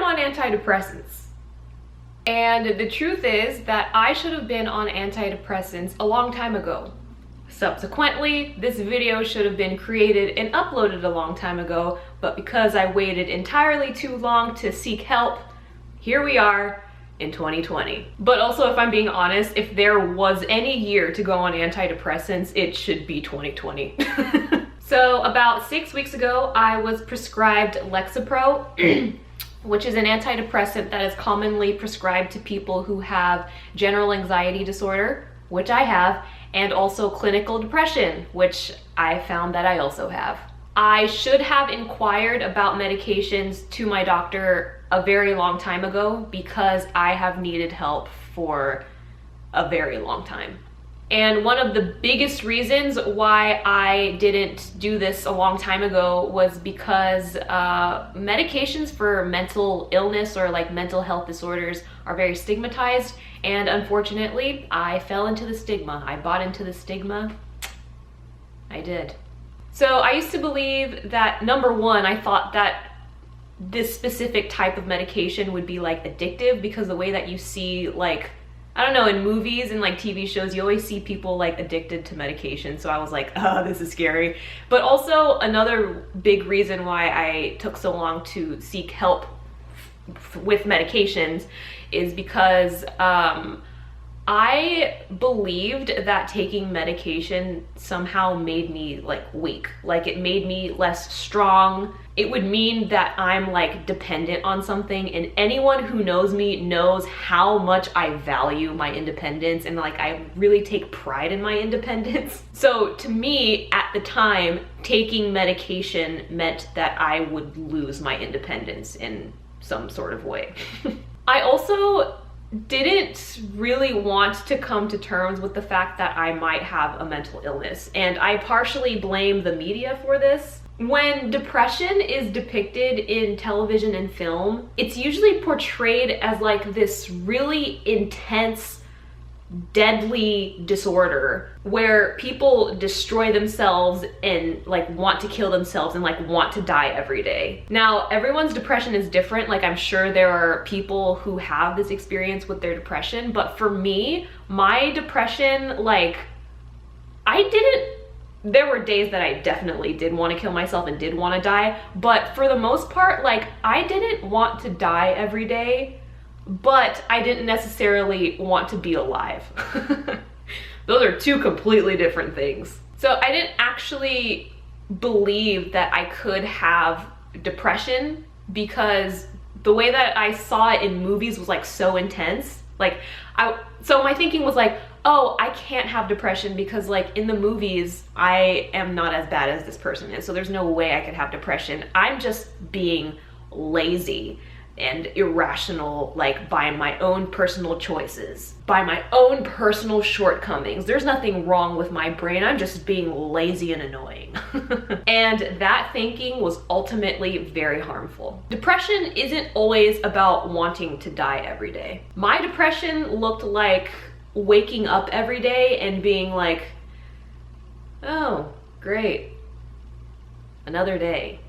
on antidepressants. And the truth is that I should have been on antidepressants a long time ago. Subsequently, this video should have been created and uploaded a long time ago, but because I waited entirely too long to seek help, here we are in 2020. But also, if I'm being honest, if there was any year to go on antidepressants, it should be 2020. So about 6 weeks ago, I was prescribed Lexapro, which is an antidepressant that is commonly prescribed to people who have general anxiety disorder, which I have, and also clinical depression, which I found that I also have. I should have inquired about medications to my doctor a very long time ago because I have needed help for a very long time. And one of the biggest reasons why I didn't do this a long time ago was because medications for mental illness or like mental health disorders are very stigmatized, and unfortunately I fell into the stigma. I bought into the stigma. I did. So I used to believe that, number one, I thought that this specific type of medication would be like addictive because the way that you see, like, I don't know, in movies and like TV shows, you always see people like addicted to medication. So I was like, oh, this is scary. But also another big reason why I took so long to seek help with medications is because I believed that taking medication somehow made me like weak. Like it made me less strong. It would mean that I'm like dependent on something, and anyone who knows me knows how much I value my independence and like I really take pride in my independence. So to me at the time, taking medication meant that I would lose my independence in some sort of way. I also didn't really want to come to terms with the fact that I might have a mental illness, and I partially blame the media for this. When depression is depicted in television and film, it's usually portrayed as like this really intense, deadly disorder where people destroy themselves and like want to kill themselves and like want to die every day. Now, everyone's depression is different. Like I'm sure there are people who have this experience with their depression, but for me, my depression, like there were days that I definitely did want to kill myself and did want to die, but for the most part, like I didn't want to die every day, but I didn't necessarily want to be alive. Those are two completely different things. So I didn't actually believe that I could have depression because the way that I saw it in movies was like so intense. So my thinking was like, oh, I can't have depression because like in the movies, I am not as bad as this person is. So there's no way I could have depression. I'm just being lazy and irrational, like by my own personal choices, by my own personal shortcomings. There's nothing wrong with my brain. I'm just being lazy and annoying. And that thinking was ultimately very harmful. Depression isn't always about wanting to die every day. My depression looked like waking up every day and being like, oh, great, another day.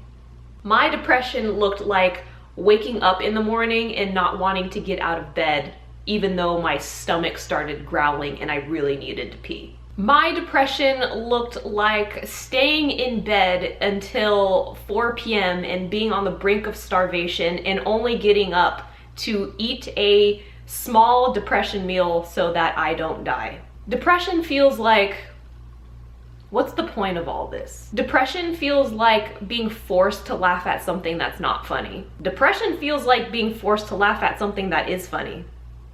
My depression looked like waking up in the morning and not wanting to get out of bed, even though my stomach started growling and I really needed to pee. My depression looked like staying in bed until 4 p.m. and being on the brink of starvation and only getting up to eat a small depression meal so that I don't die. Depression feels like, what's the point of all this? Depression feels like being forced to laugh at something that's not funny. Depression feels like being forced to laugh at something that is funny.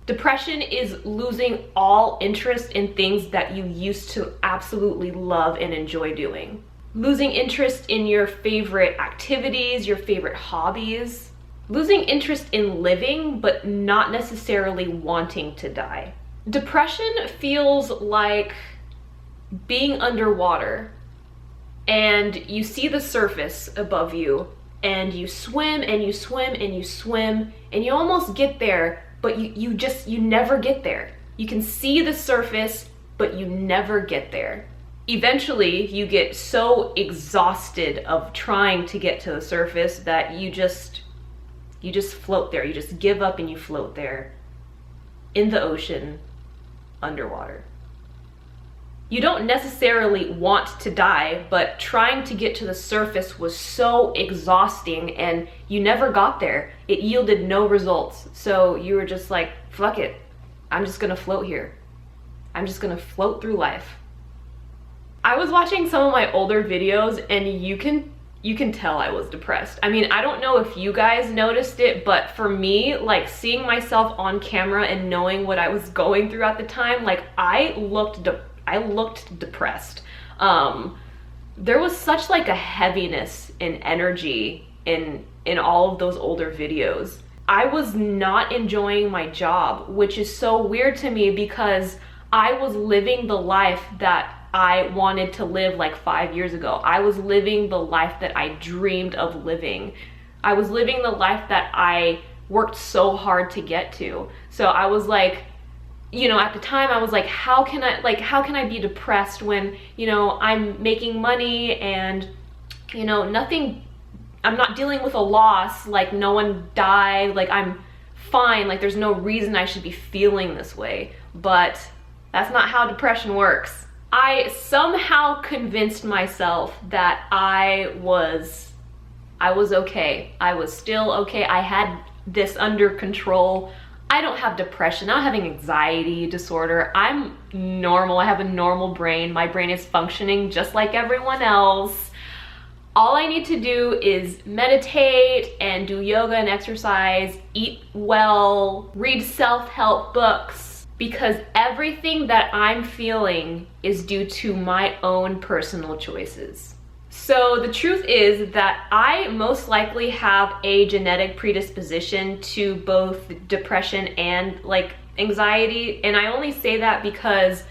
Depression is losing all interest in things that you used to absolutely love and enjoy doing. Losing interest in your favorite activities, your favorite hobbies. Losing interest in living, but not necessarily wanting to die. Depression feels like being underwater and you see the surface above you and you swim and you swim and you swim and you almost get there, but you never get there. You can see the surface, but you never get there. Eventually, you get so exhausted of trying to get to the surface that you You just float there. You just give up and you float there in the ocean, underwater. You don't necessarily want to die, but trying to get to the surface was so exhausting and you never got there. It yielded no results. So you were just like, fuck it. I'm just gonna float here. I'm just gonna float through life. I was watching some of my older videos and you can tell I was depressed. I mean, I don't know if you guys noticed it, but for me, like seeing myself on camera and knowing what I was going through at the time, like I looked depressed. There was such like a heaviness and energy in all of those older videos. I was not enjoying my job, which is so weird to me because I was living the life that I wanted to live like 5 years ago. I was living the life that I dreamed of living. I was living the life that I worked so hard to get to. So I was like, you know, at the time I was like, how can I be depressed when, you know, I'm making money and, you know, I'm not dealing with a loss, like no one died, like I'm fine, like there's no reason I should be feeling this way. But that's not how depression works. I somehow convinced myself that I was okay. I was still okay. I had this under control. I don't have depression. I'm not having anxiety disorder. I'm normal. I have a normal brain. My brain is functioning just like everyone else. All I need to do is meditate and do yoga and exercise, eat well, read self-help books, because everything that I'm feeling is due to my own personal choices. So the truth is that I most likely have a genetic predisposition to both depression and like anxiety. And I only say that because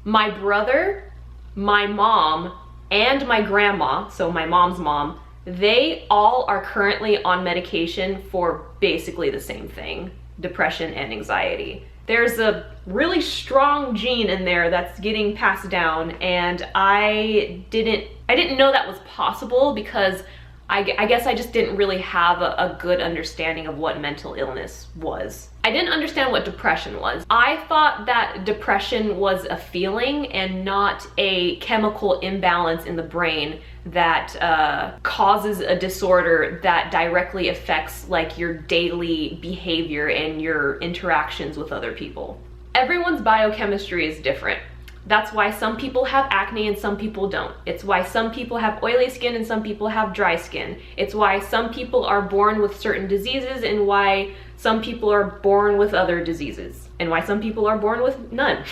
my brother, my mom, and my grandma, so my mom's mom, they all are currently on medication for basically the same thing, depression and anxiety. There's a really strong gene in there that's getting passed down, and I didn't know that was possible because I guess I just didn't really have a good understanding of what mental illness was. I didn't understand what depression was. I thought that depression was a feeling and not a chemical imbalance in the brain that causes a disorder that directly affects like your daily behavior and your interactions with other people. Everyone's biochemistry is different. That's why some people have acne and some people don't. It's why some people have oily skin and some people have dry skin. It's why some people are born with certain diseases and why some people are born with other diseases and why some people are born with none.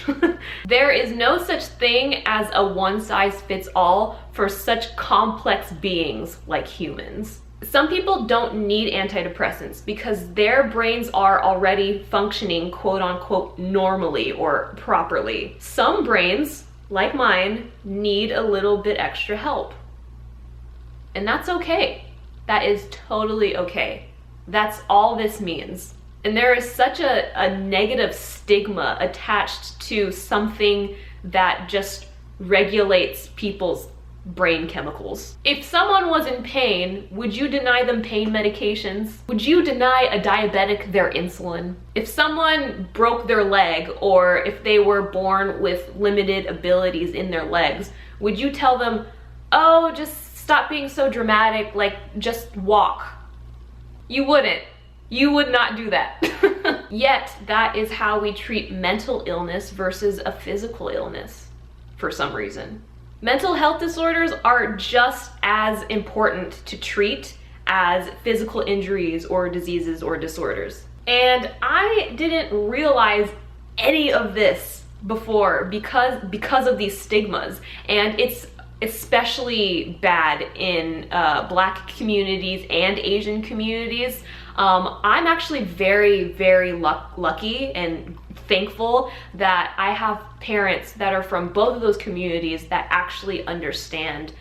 There is no such thing as a one-size-fits-all for such complex beings like humans. Some people don't need antidepressants because their brains are already functioning quote unquote normally or properly. Some brains, like mine, need a little bit extra help. And that's okay. That is totally okay. That's all this means. And there is such a negative stigma attached to something that just regulates people's brain chemicals. If someone was in pain, would you deny them pain medications? Would you deny a diabetic their insulin? If someone broke their leg or if they were born with limited abilities in their legs, would you tell them, oh, just stop being so dramatic, like just walk? You wouldn't. You would not do that. Yet that is how we treat mental illness versus a physical illness for some reason. Mental health disorders are just as important to treat as physical injuries or diseases or disorders. And I didn't realize any of this before because of these stigmas. And it's especially bad in Black communities and Asian communities. I'm actually very, very lucky and thankful that I have parents that are from both of those communities that actually understand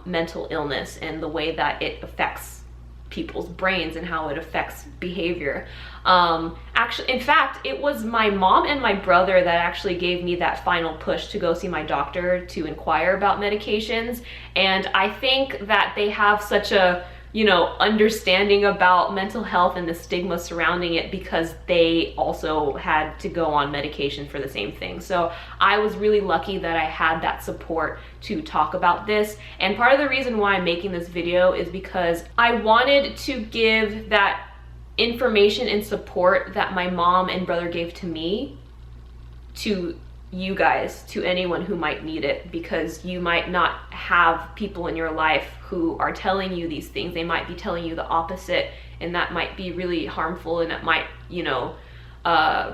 mental illness and the way that it affects people's brains and how it affects behavior. Actually, in fact, it was my mom and my brother that actually gave me that final push to go see my doctor to inquire about medications. And I think that they have such a you know, understanding about mental health and the stigma surrounding it, because they also had to go on medication for the same thing. So I was really lucky that I had that support to talk about this. And part of the reason why I'm making this video is because I wanted to give that information and support that my mom and brother gave to me to you guys, to anyone who might need it, because you might not have people in your life who are telling you these things. They might be telling you the opposite, and that might be really harmful, and it might, you know,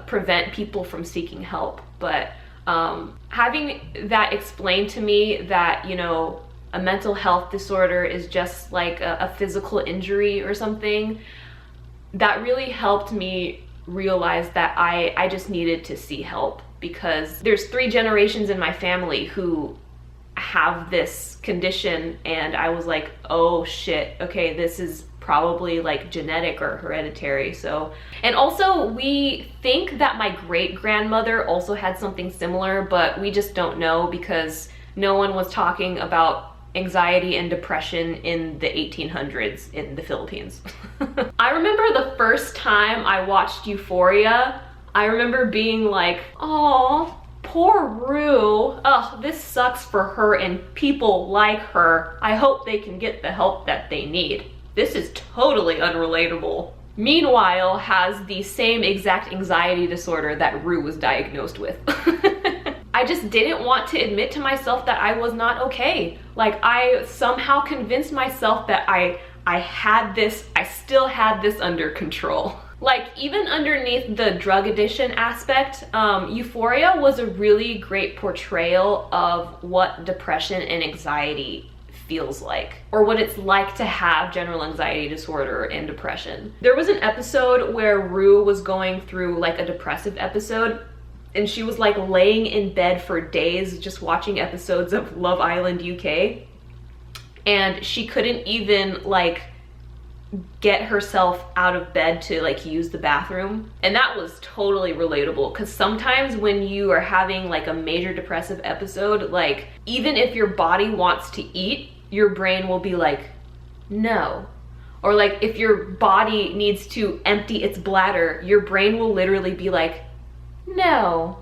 prevent people from seeking help. But having that explained to me that, you know, a mental health disorder is just like a physical injury or something, that really helped me realize that I just needed to see help, because there's 3 generations in my family who have this condition, and I was like, oh shit, okay, this is probably like genetic or hereditary. So, and also we think that my great-grandmother also had something similar, but we just don't know because no one was talking about anxiety and depression in the 1800s in the Philippines. I remember the first time I watched Euphoria, I remember being like, oh, poor Rue. Ugh, this sucks for her and people like her. I hope they can get the help that they need. This is totally unrelatable. Meanwhile, has the same exact anxiety disorder that Rue was diagnosed with. I just didn't want to admit to myself that I was not okay. Like, I somehow convinced myself that I had this, I still had this under control. Like, even underneath the drug addiction aspect, Euphoria was a really great portrayal of what depression and anxiety feels like, or what it's like to have general anxiety disorder and depression. There was an episode where Rue was going through like a depressive episode, and she was like laying in bed for days just watching episodes of Love Island UK, and she couldn't even like get herself out of bed to like use the bathroom. And that was totally relatable, because sometimes when you are having like a major depressive episode, like even if your body wants to eat, your brain will be like, no. Or like if your body needs to empty its bladder, your brain will literally be like, no.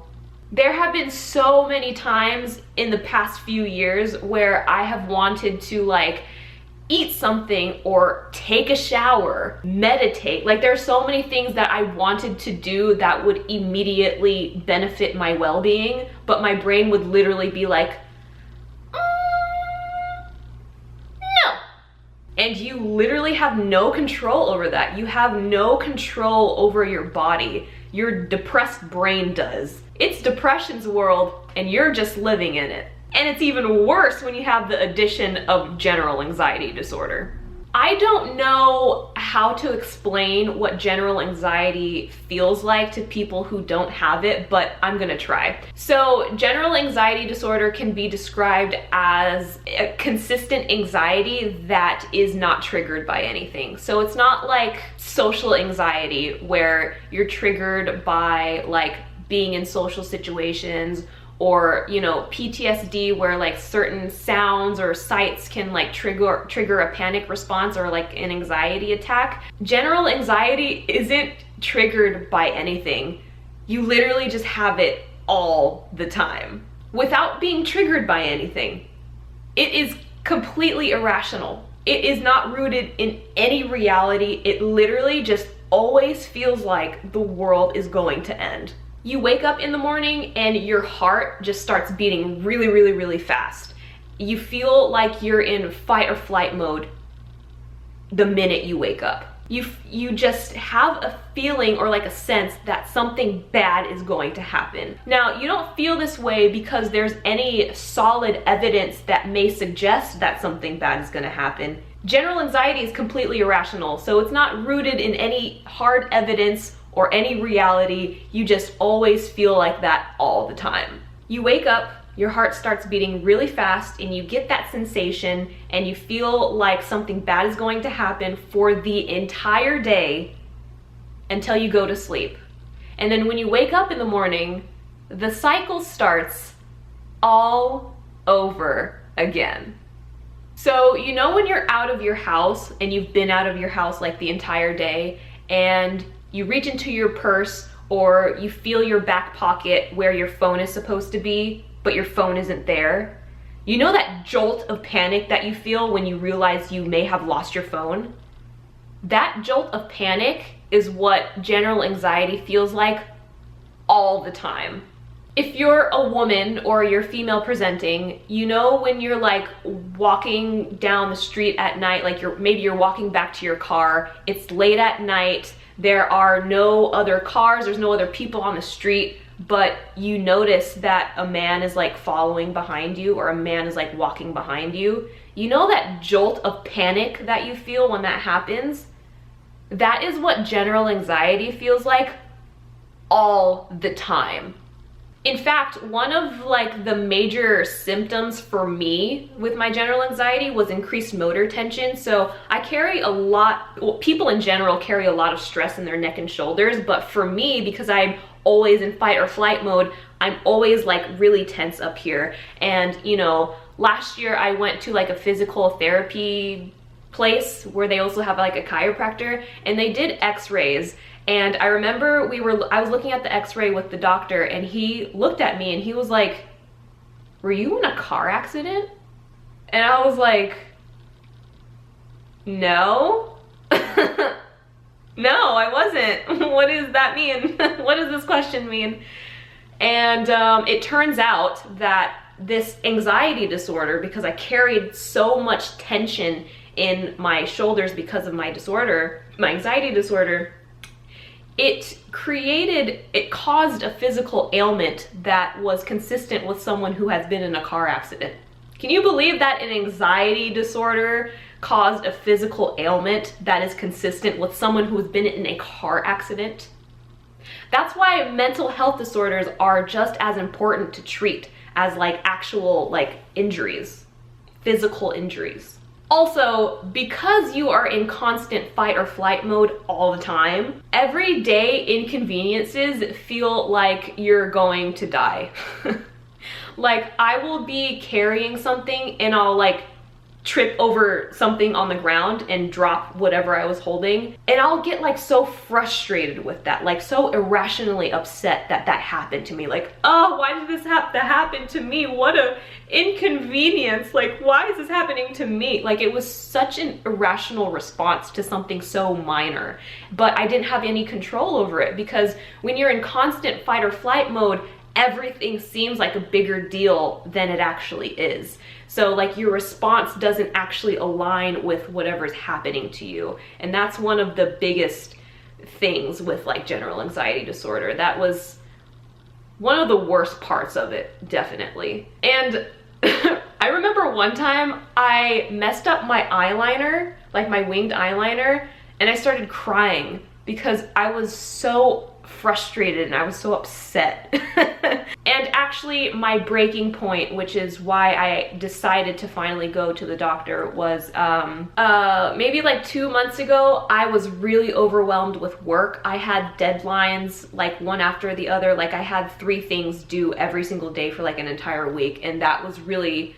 There have been so many times in the past few years where I have wanted to like eat something or take a shower, meditate. Like, there's so many things that I wanted to do that would immediately benefit my well-being, but my brain would literally be like, no. And you literally have no control over that. You have no control over your body. Your depressed brain does. It's depression's world, and you're just living in it. And it's even worse when you have the addition of general anxiety disorder. I don't know how to explain what general anxiety feels like to people who don't have it, but I'm gonna try. So general anxiety disorder can be described as a consistent anxiety that is not triggered by anything. So it's not like social anxiety where you're triggered by like being in social situations, or, you know, PTSD where like certain sounds or sights can like trigger a panic response or like an anxiety attack. General anxiety isn't triggered by anything. You literally just have it all the time without being triggered by anything. It is completely irrational. It is not rooted in any reality. It literally just always feels like the world is going to end. You wake up in the morning and your heart just starts beating really, really, really fast. You feel like you're in fight or flight mode the minute you wake up. You just have a feeling or like a sense that something bad is going to happen. Now, you don't feel this way because there's any solid evidence that may suggest that something bad is going to happen. General anxiety is completely irrational, so it's not rooted in any hard evidence or any reality. You just always feel like that all the time. You wake up, your heart starts beating really fast, and you get that sensation, and you feel like something bad is going to happen for the entire day until you go to sleep. And then when you wake up in the morning, the cycle starts all over again. So, you know, when you're out of your house and you've been out of your house like the entire day, and you reach into your purse or you feel your back pocket where your phone is supposed to be, but your phone isn't there? You know that jolt of panic that you feel when you realize you may have lost your phone? That jolt of panic is what general anxiety feels like all the time. If you're a woman or you're female presenting, you know when you're like walking down the street at night, like maybe you're walking back to your car, it's late at night, there are no other cars, there's no other people on the street, but you notice that a man is like following behind you or a man is like walking behind you. You know that jolt of panic that you feel when that happens? That is what general anxiety feels like all the time. In fact, one of like the major symptoms for me with my general anxiety was increased motor tension. So I carry a lot, well, people in general carry a lot of stress in their neck and shoulders, but for me, because I'm always in fight or flight mode, I'm always like really tense up here. And you know, last year I went to like a physical therapy place where they also have like a chiropractor, and they did x-rays. And I remember I was looking at the x-ray with the doctor, and he looked at me and he was like, "Were you in a car accident?" And I was like, "No." No, I wasn't. What does that mean? What does this question mean? And it turns out that this anxiety disorder, because I carried so much tension in my shoulders because of my disorder, my anxiety disorder, it caused a physical ailment that was consistent with someone who has been in a car accident. Can you believe that an anxiety disorder caused a physical ailment that is consistent with someone who has been in a car accident? That's why mental health disorders are just as important to treat as like actual like injuries, physical injuries. Also, because you are in constant fight or flight mode all the time, everyday inconveniences feel like you're going to die. Like, I will be carrying something and I'll like trip over something on the ground and drop whatever I was holding, and I'll get like so frustrated with that, like so irrationally upset that that happened to me. Like, oh, why did this have to happen to me? What a inconvenience. Like, why is this happening to me? Like, it was such an irrational response to something so minor, but I didn't have any control over it, because when you're in constant fight or flight mode, everything seems like a bigger deal than it actually is. So like your response doesn't actually align with whatever's happening to you. And that's one of the biggest things with like general anxiety disorder. That was one of the worst parts of it, definitely. And I remember one time I messed up my eyeliner, like my winged eyeliner, and I started crying because I was so frustrated and I was so upset. And actually my breaking point, which is why I decided to finally go to the doctor, was maybe like 2 months ago. I was really overwhelmed with work. I had deadlines like one after the other. Like, I had 3 things due every single day for like an entire week, and that was really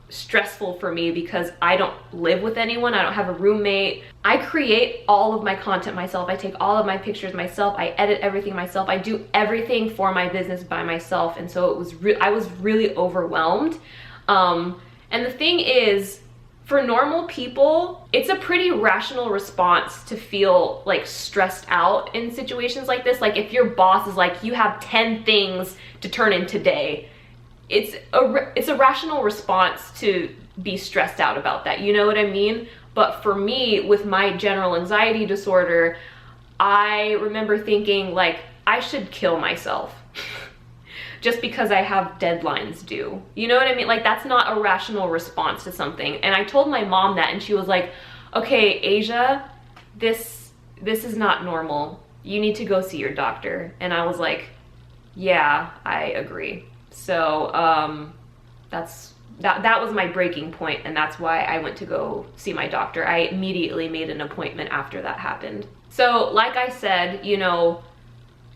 stressful for me because I don't live with anyone. I don't have a roommate. I create all of my content myself. I take all of my pictures myself. I edit everything myself. I do everything for my business by myself. And so it was I was really overwhelmed. And the thing is, for normal people, it's a pretty rational response to feel like stressed out in situations like this. Like, if your boss is like, you have 10 things to turn in today, it's a rational response to be stressed out about that. You know what I mean? But for me, with my general anxiety disorder, I remember thinking like, I should kill myself just because I have deadlines due. You know what I mean? Like, that's not a rational response to something. And I told my mom that, and she was like, okay, Asia, this is not normal. You need to go see your doctor. And I was like, yeah, I agree. So that was my breaking point, and that's why I went to go see my doctor. I immediately made an appointment after that happened. So like I said, you know,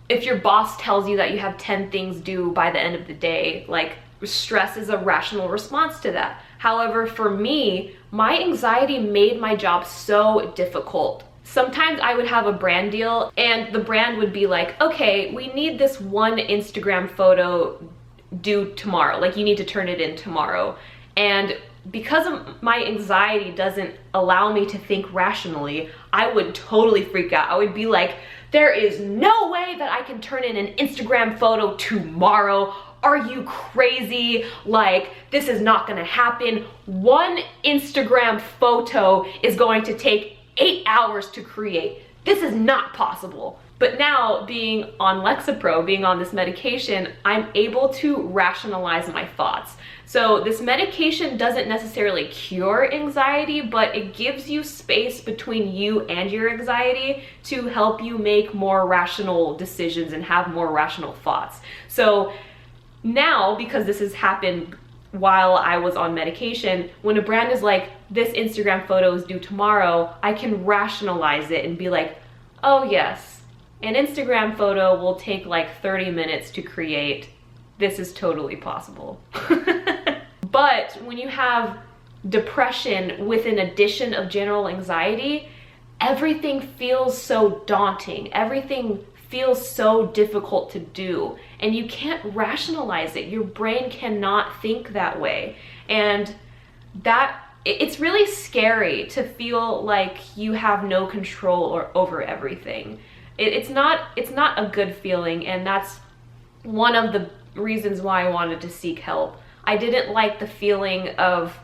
if your boss tells you that you have 10 things due by the end of the day, like, stress is a rational response to that. However, for me, my anxiety made my job so difficult. Sometimes I would have a brand deal and the brand would be like, okay, we need this one Instagram photo due tomorrow. Like, you need to turn it in tomorrow. And because of my anxiety doesn't allow me to think rationally, I would totally freak out. I would be like, there is no way that I can turn in an Instagram photo tomorrow. Are you crazy? Like, this is not gonna happen. One Instagram photo is going to take 8 hours to create. This is not possible. But now, being on Lexapro, being on this medication, I'm able to rationalize my thoughts. So this medication doesn't necessarily cure anxiety, but it gives you space between you and your anxiety to help you make more rational decisions and have more rational thoughts. So now, because this has happened while I was on medication, when a brand is like, this Instagram photo is due tomorrow, I can rationalize it and be like, oh yes, an Instagram photo will take like 30 minutes to create. This is totally possible. But when you have depression with an addition of general anxiety, everything feels so daunting. Everything feels so difficult to do, and you can't rationalize it. Your brain cannot think that way. And it's really scary to feel like you have no control over everything. It's not a good feeling, and that's one of the reasons why I wanted to seek help. I didn't like the feeling of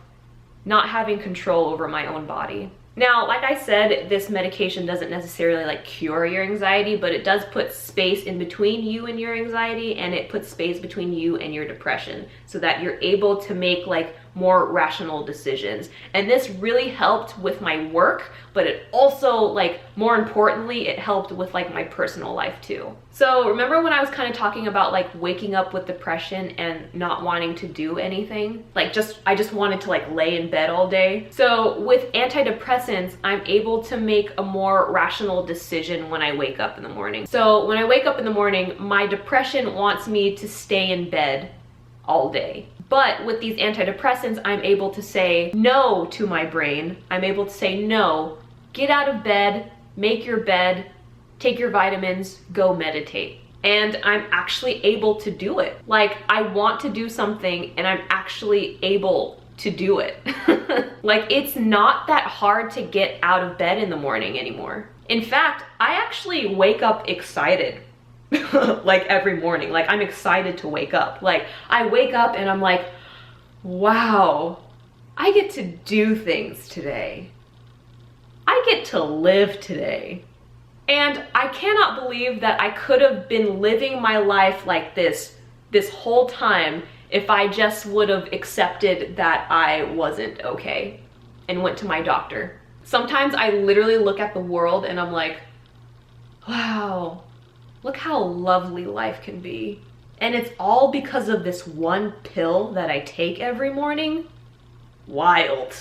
not having control over my own body. Now, like I said, this medication doesn't necessarily like cure your anxiety, but it does put space in between you and your anxiety, and it puts space between you and your depression so that you're able to make like more rational decisions. And this really helped with my work, but it also, like, more importantly, it helped with like my personal life too. So remember when I was kind of talking about like waking up with depression and not wanting to do anything? Like, I just wanted to like lay in bed all day. So with antidepressants, I'm able to make a more rational decision when I wake up in the morning. So when I wake up in the morning, my depression wants me to stay in bed all day. But with these antidepressants, I'm able to say no to my brain. I'm able to say, no, get out of bed, make your bed, take your vitamins, go meditate. And I'm actually able to do it. Like, I want to do something and I'm actually able to do it. Like, it's not that hard to get out of bed in the morning anymore. In fact, I actually wake up excited. Like every morning, like I'm excited to wake up. Like, I wake up and I'm like, wow, I get to do things today. I get to live today. And I cannot believe that I could have been living my life like this whole time if I just would have accepted that I wasn't okay and went to my doctor. Sometimes I literally look at the world and I'm like, wow, look how lovely life can be. And it's all because of this one pill that I take every morning. Wild.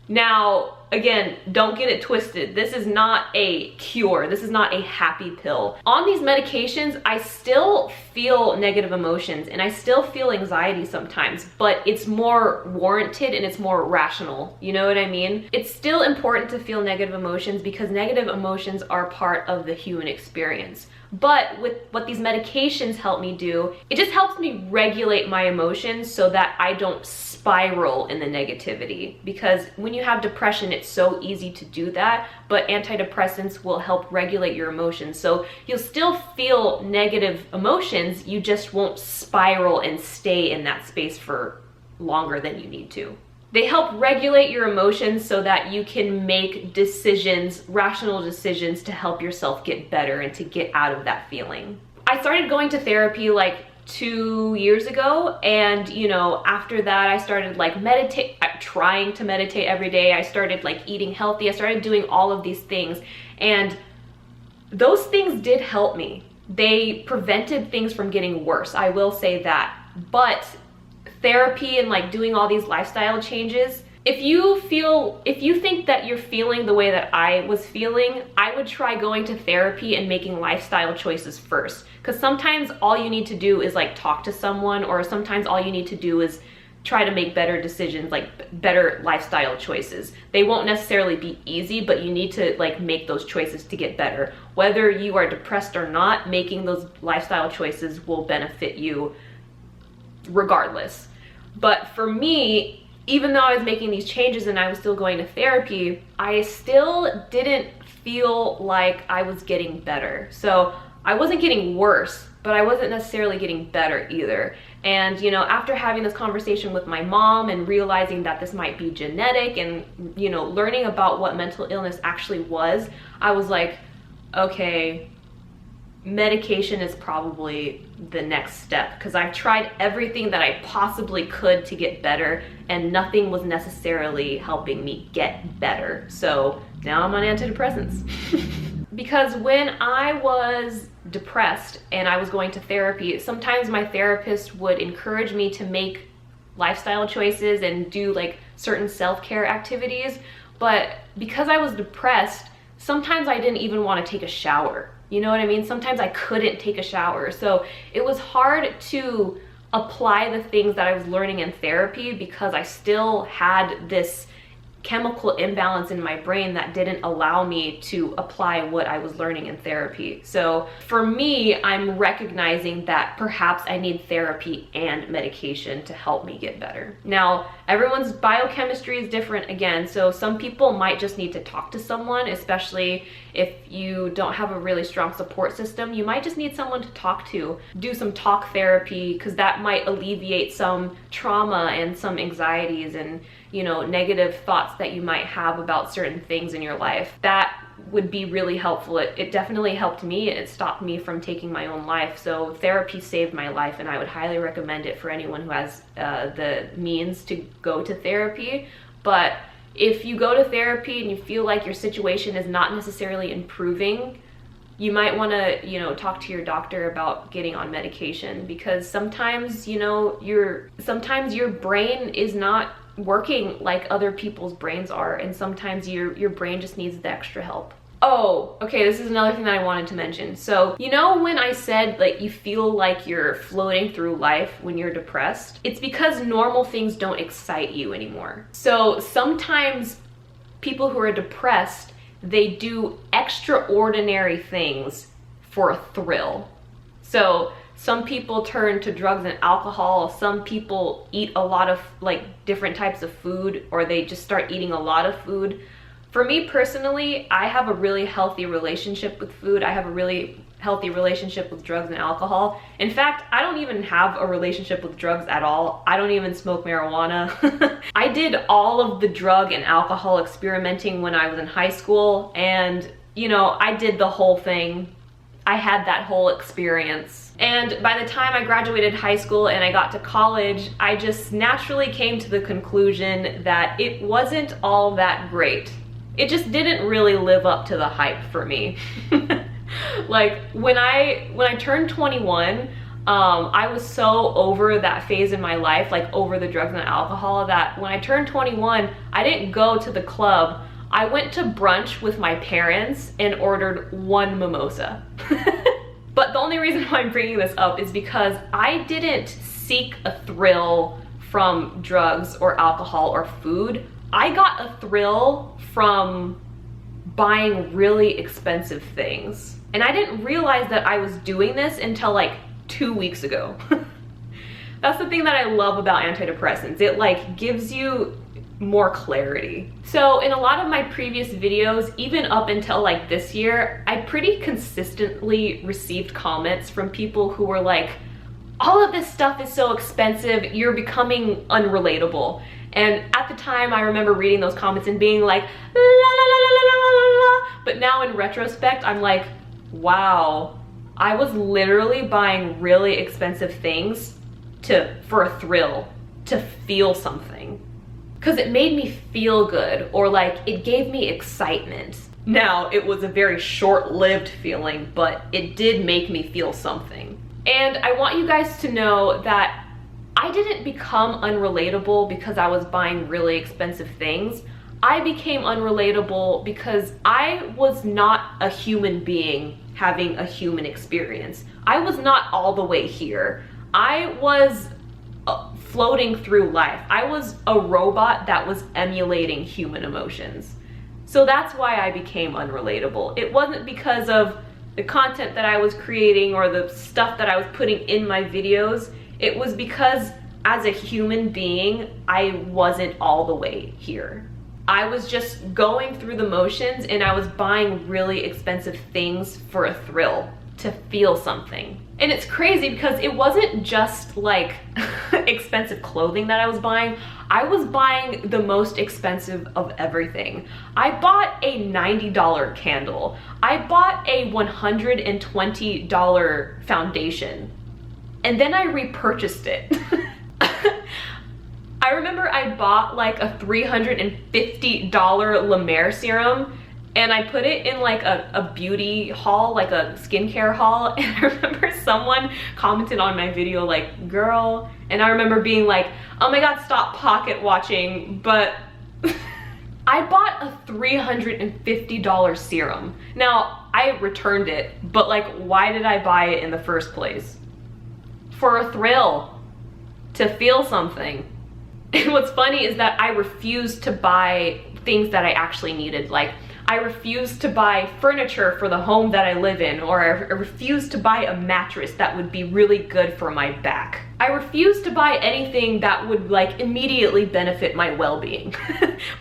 Now, again, don't get it twisted. This is not a cure. This is not a happy pill. On these medications, I still feel negative emotions and I still feel anxiety sometimes, but it's more warranted and it's more rational. You know what I mean? It's still important to feel negative emotions because negative emotions are part of the human experience. But with what these medications help me do, it just helps me regulate my emotions so that I don't spiral in the negativity. Because when you have depression, it's so easy to do that, but antidepressants will help regulate your emotions. So you'll still feel negative emotions, you just won't spiral and stay in that space for longer than you need to. They help regulate your emotions so that you can make decisions, rational decisions, to help yourself get better and to get out of that feeling. I started going to therapy like 2 years ago, and you know, after that I started like trying to meditate every day. I started like eating healthy. I started doing all of these things, and those things did help me. They prevented things from getting worse, I will say that. But therapy and like doing all these lifestyle changes, if you think that you're feeling the way that I was feeling, I would try going to therapy and making lifestyle choices first. Because sometimes all you need to do is like talk to someone, or sometimes all you need to do is try to make better decisions, like better lifestyle choices. They won't necessarily be easy, but you need to like make those choices to get better. Whether you are depressed or not, making those lifestyle choices will benefit you regardless. But for me, even though I was making these changes and I was still going to therapy, I still didn't feel like I was getting better. So I wasn't getting worse, but I wasn't necessarily getting better either. And, you know, after having this conversation with my mom and realizing that this might be genetic and, you know, learning about what mental illness actually was, I was like, okay, medication is probably the next step, because I've tried everything that I possibly could to get better and nothing was necessarily helping me get better. So now I'm on antidepressants. Because when I was depressed and I was going to therapy, sometimes my therapist would encourage me to make lifestyle choices and do like certain self-care activities. But because I was depressed, sometimes I didn't even want to take a shower. You know what I mean? Sometimes I couldn't take a shower. So it was hard to apply the things that I was learning in therapy because I still had this chemical imbalance in my brain that didn't allow me to apply what I was learning in therapy. So for me, I'm recognizing that perhaps I need therapy and medication to help me get better. Now, everyone's biochemistry is different again, so some people might just need to talk to someone, especially if you don't have a really strong support system. You might just need someone to talk to, do some talk therapy, because that might alleviate some trauma and some anxieties and, you know, negative thoughts that you might have about certain things in your life. That would be really helpful. It definitely helped me. It stopped me from taking my own life. So therapy saved my life, and I would highly recommend it for anyone who has the means to go to therapy. But if you go to therapy and you feel like your situation is not necessarily improving, you might want to, you know, talk to your doctor about getting on medication, because sometimes, you know, sometimes your brain is not working like other people's brains are, and sometimes your brain just needs the extra help. Oh, okay, this is another thing that I wanted to mention. So, you know, when I said like you feel like you're floating through life when you're depressed, it's because normal things don't excite you anymore. So sometimes people who are depressed, they do extraordinary things for a thrill. So some people turn to drugs and alcohol. Some people eat a lot of like different types of food, or they just start eating a lot of food. For me personally, I have a really healthy relationship with food. I have a really healthy relationship with drugs and alcohol. In fact, I don't even have a relationship with drugs at all. I don't even smoke marijuana. I did all of the drug and alcohol experimenting when I was in high school, and, you know, I did the whole thing. I had that whole experience. And by the time I graduated high school and I got to college, I just naturally came to the conclusion that it wasn't all that great. It just didn't really live up to the hype for me. Like when I turned 21, I was so over that phase in my life, like over the drugs and alcohol, that when I turned 21, I didn't go to the club. I went to brunch with my parents and ordered one mimosa. But the only reason why I'm bringing this up is because I didn't seek a thrill from drugs or alcohol or food. I got a thrill from buying really expensive things. And I didn't realize that I was doing this until like 2 weeks ago. That's the thing that I love about antidepressants. It like gives you more clarity. So in a lot of my previous videos, even up until like this year, I pretty consistently received comments from people who were like, all of this stuff is so expensive, you're becoming unrelatable. And at the time, I remember reading those comments and being like, la, la, la, la, la, la, la, la. But now in retrospect, I'm like, wow, I was literally buying really expensive things for a thrill, to feel something. Because it made me feel good, or like it gave me excitement. Now, it was a very short-lived feeling, but it did make me feel something. And I want you guys to know that I didn't become unrelatable because I was buying really expensive things. I became unrelatable because I was not a human being having a human experience. I was not all the way here. I was floating through life. I was a robot that was emulating human emotions. So that's why I became unrelatable. It wasn't because of the content that I was creating or the stuff that I was putting in my videos. It was because as a human being, I wasn't all the way here. I was just going through the motions, and I was buying really expensive things for a thrill, to feel something. And it's crazy because it wasn't just like expensive clothing that I was buying. I was buying the most expensive of everything. I bought a $90 candle. I bought a $120 foundation. And then I repurchased it. I remember I bought like a $350 La Mer serum, and I put it in like a beauty haul, like a skincare haul. And I remember someone commented on my video like, girl, and I remember being like, oh my God, stop pocket watching. But I bought a $350 serum. Now, I returned it, but like, why did I buy it in the first place? For a thrill, to feel something. And what's funny is that I refused to buy things that I actually needed. Like, I refused to buy furniture for the home that I live in, or I refused to buy a mattress that would be really good for my back. I refused to buy anything that would like immediately benefit my well-being.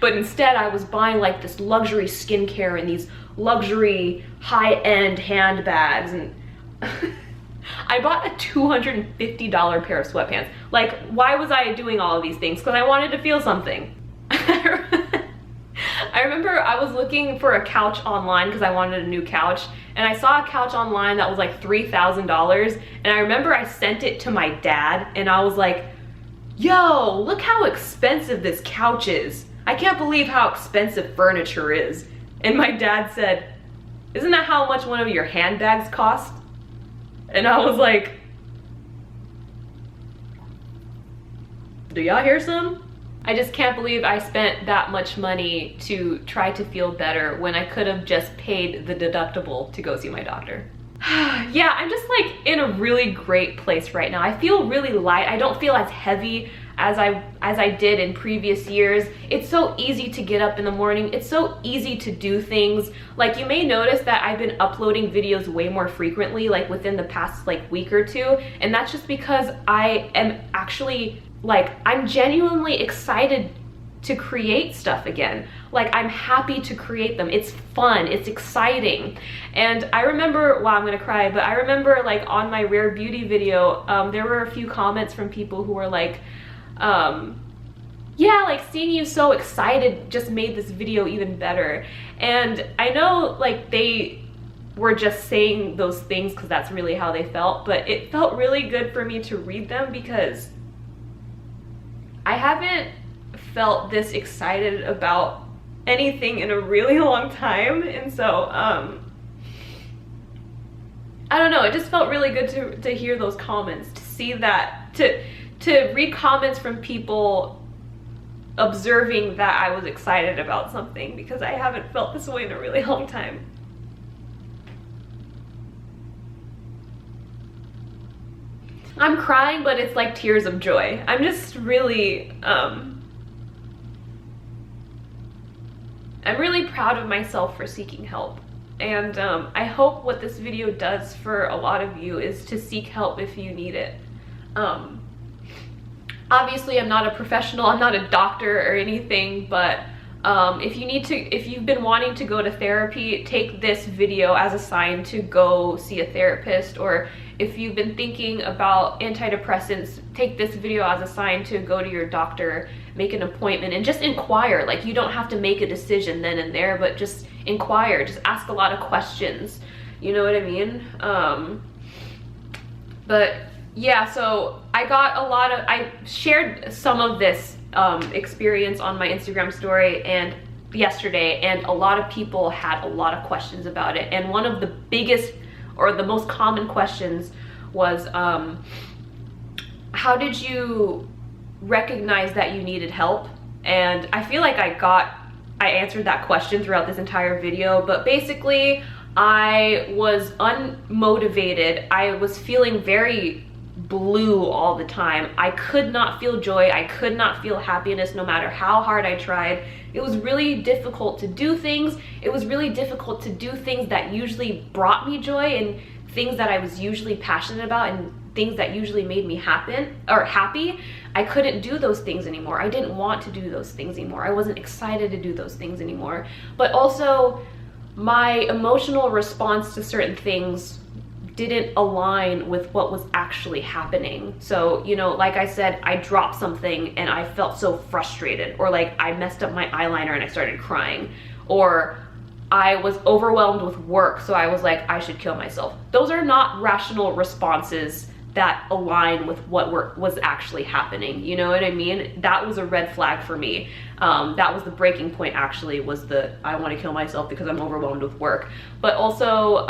But instead I was buying like this luxury skincare and these luxury high-end handbags, and I bought a $250 pair of sweatpants. Like, why was I doing all of these things? Because I wanted to feel something. I remember I was looking for a couch online because I wanted a new couch, and I saw a couch online that was like $3,000, and I remember I sent it to my dad, and I was like, yo, look how expensive this couch is. I can't believe how expensive furniture is. And my dad said, isn't that how much one of your handbags cost? And I was like, do y'all hear some? I just can't believe I spent that much money to try to feel better when I could have just paid the deductible to go see my doctor. Yeah, I'm just like in a really great place right now. I feel really light. I don't feel as heavy as I did in previous years. It's so easy to get up in the morning. It's so easy to do things. Like, you may notice that I've been uploading videos way more frequently, like within the past like week or two, and that's just because I am actually like, I'm genuinely excited to create stuff again. Like, I'm happy to create them. It's fun, it's exciting. And I remember, wow, I'm gonna cry, but I remember like on my rare beauty video, there were a few comments from people who were like, yeah, like seeing you so excited just made this video even better. And I know like they were just saying those things because that's really how they felt, but it felt really good for me to read them because I haven't felt this excited about anything in a really long time. And so I don't know, it just felt really good to hear those comments, to see that, to read comments from people observing that I was excited about something, because I haven't felt this way in a really long time. I'm crying, but it's like tears of joy. I'm just really, I'm really proud of myself for seeking help. And I hope what this video does for a lot of you is to seek help if you need it. Obviously, I'm not a professional, I'm not a doctor or anything, but if you've been wanting to go to therapy, take this video as a sign to go see a therapist. Or if you've been thinking about antidepressants, take this video as a sign to go to your doctor, make an appointment, and just inquire. Like, you don't have to make a decision then and there, but just inquire, just ask a lot of questions. You know what I mean? But yeah, so I shared some of this experience on my Instagram story and yesterday, and a lot of people had a lot of questions about it. And one of the biggest, or the most common questions was, how did you recognize that you needed help? And I feel like I answered that question throughout this entire video, but basically I was unmotivated. I was feeling very blue all the time. I could not feel joy. I could not feel happiness no matter how hard I tried. It was really difficult to do things. It was really difficult to do things that usually brought me joy and things that I was usually passionate about and things that usually made me happy. I couldn't do those things anymore. I didn't want to do those things anymore. I wasn't excited to do those things anymore. But also, my emotional response to certain things didn't align with what was actually happening. So, you know, like I said, I dropped something and I felt so frustrated, or like I messed up my eyeliner and I started crying, or I was overwhelmed with work, so I was like, I should kill myself. Those are not rational responses that align with what was actually happening. You know what I mean? That was a red flag for me. That was the breaking point, actually, was the I want to kill myself because I'm overwhelmed with work. But also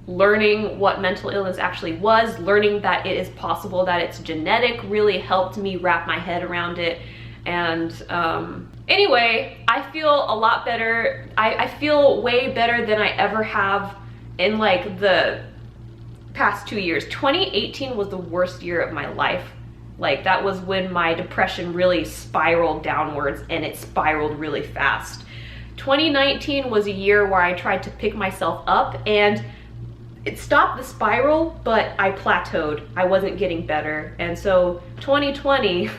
learning what mental illness actually was, learning that it is possible, that it's genetic, really helped me wrap my head around it. And anyway, I feel a lot better. I feel way better than I ever have in like the past 2 years. 2018 was the worst year of my life. Like, that was when my depression really spiraled downwards, and it spiraled really fast. 2019 was a year where I tried to pick myself up, and it stopped the spiral, but I plateaued. I wasn't getting better. And so 2020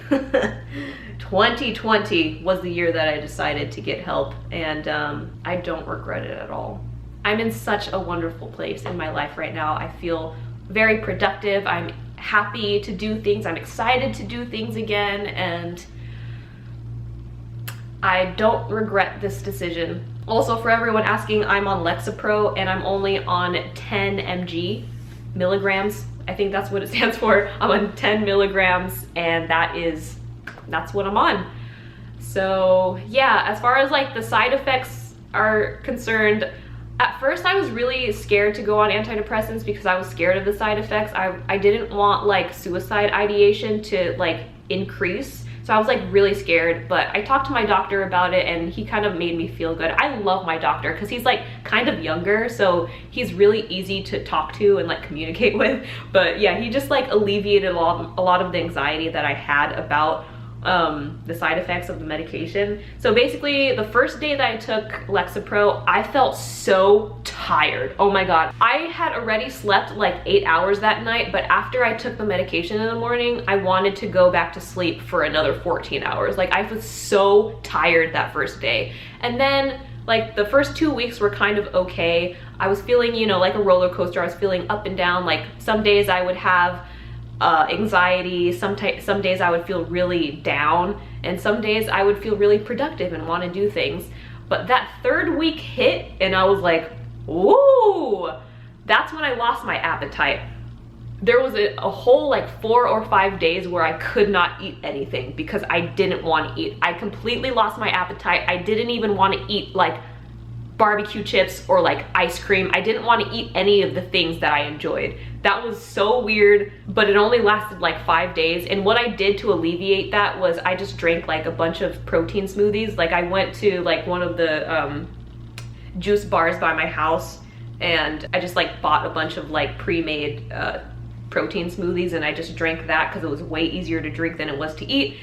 2020 was the year that I decided to get help, and I don't regret it at all. I'm in such a wonderful place in my life right now. I feel very productive. I'm happy to do things. I'm excited to do things again, and I don't regret this decision. Also, for everyone asking, I'm on Lexapro and I'm only on 10 milligrams. I think that's what it stands for. I'm on 10 milligrams, and that's what I'm on. So yeah, as far as like the side effects are concerned, at first I was really scared to go on antidepressants because I was scared of the side effects. I didn't want like suicide ideation to like increase. So I was like really scared, but I talked to my doctor about it and he kind of made me feel good. I love my doctor because he's like kind of younger, so he's really easy to talk to and like communicate with. But yeah, he just like alleviated a lot of the anxiety that I had about the side effects of the medication. So basically, the first day that I took Lexapro, I felt so tired. Oh my god. I had already slept like 8 hours that night, but after I took the medication in the morning, I wanted to go back to sleep for another 14 hours. Like, I was so tired that first day. And then like the first 2 weeks were kind of okay. I was feeling, you know, like a roller coaster. I was feeling up and down. Like, some days I would have anxiety, some days I would feel really down, and some days I would feel really productive and want to do things. But that third week hit and I was like, ooh, that's when I lost my appetite. There was a whole like 4 or 5 days where I could not eat anything because I didn't want to eat. I completely lost my appetite. I didn't even want to eat like barbecue chips or like ice cream. I didn't want to eat any of the things that I enjoyed. That was so weird, but it only lasted like 5 days. And what I did to alleviate that was I just drank like a bunch of protein smoothies. Like, I went to like one of the juice bars by my house, and I just like bought a bunch of like pre-made protein smoothies, and I just drank that because it was way easier to drink than it was to eat.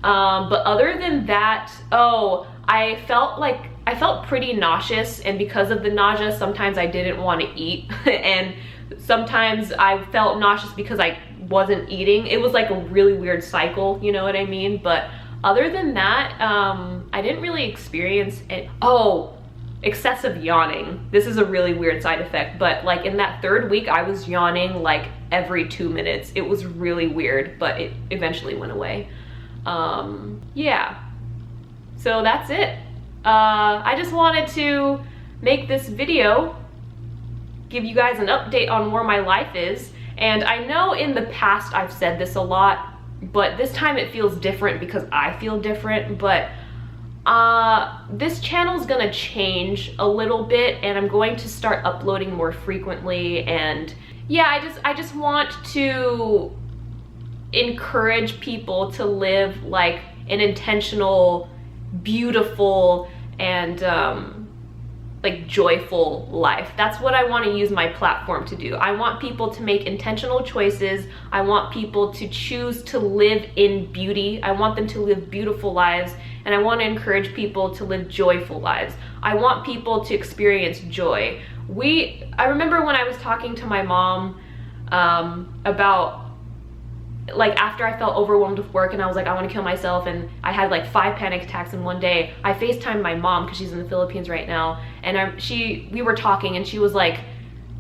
But other than that, I felt pretty nauseous, and because of the nausea, sometimes I didn't want to eat and sometimes I felt nauseous because I wasn't eating. It was like a really weird cycle, you know what I mean? But other than that, I didn't really experience it. Oh, excessive yawning. This is a really weird side effect, but like in that third week, I was yawning like every 2 minutes. It was really weird, but it eventually went away. Yeah, so that's it. I just wanted to make this video, give you guys an update on where my life is. And I know in the past I've said this a lot, but this time it feels different because I feel different. But this channel's gonna change a little bit, and I'm going to start uploading more frequently. And yeah, I just want to encourage people to live like an intentional, beautiful, and like joyful life. That's what I want to use my platform to do. I want people to make intentional choices. I want people to choose to live in beauty. I want them to live beautiful lives, and I want to encourage people to live joyful lives. I want people to experience joy. I remember when I was talking to my mom about, like, after I felt overwhelmed with work and I was like, I want to kill myself, and I had like 5 panic attacks in one day. I FaceTimed my mom because she's in the Philippines right now, and we were talking, and she was like,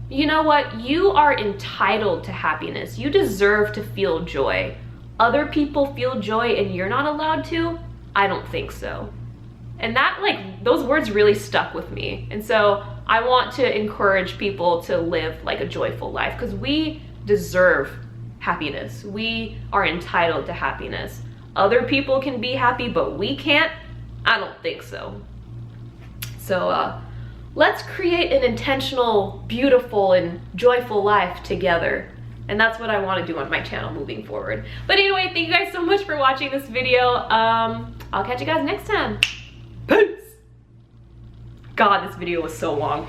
you know what, you are entitled to happiness. You deserve to feel joy. Other people feel joy and you're not allowed to? I don't think so. And that, like, those words really stuck with me. And so I want to encourage people to live like a joyful life, because we deserve happiness. We are entitled to happiness. Other people can be happy, but we can't? I don't think so. So let's create an intentional, beautiful, and joyful life together. And that's what I want to do on my channel moving forward. But anyway, thank you guys so much for watching this video. I'll catch you guys next time. Peace! God, this video was so long.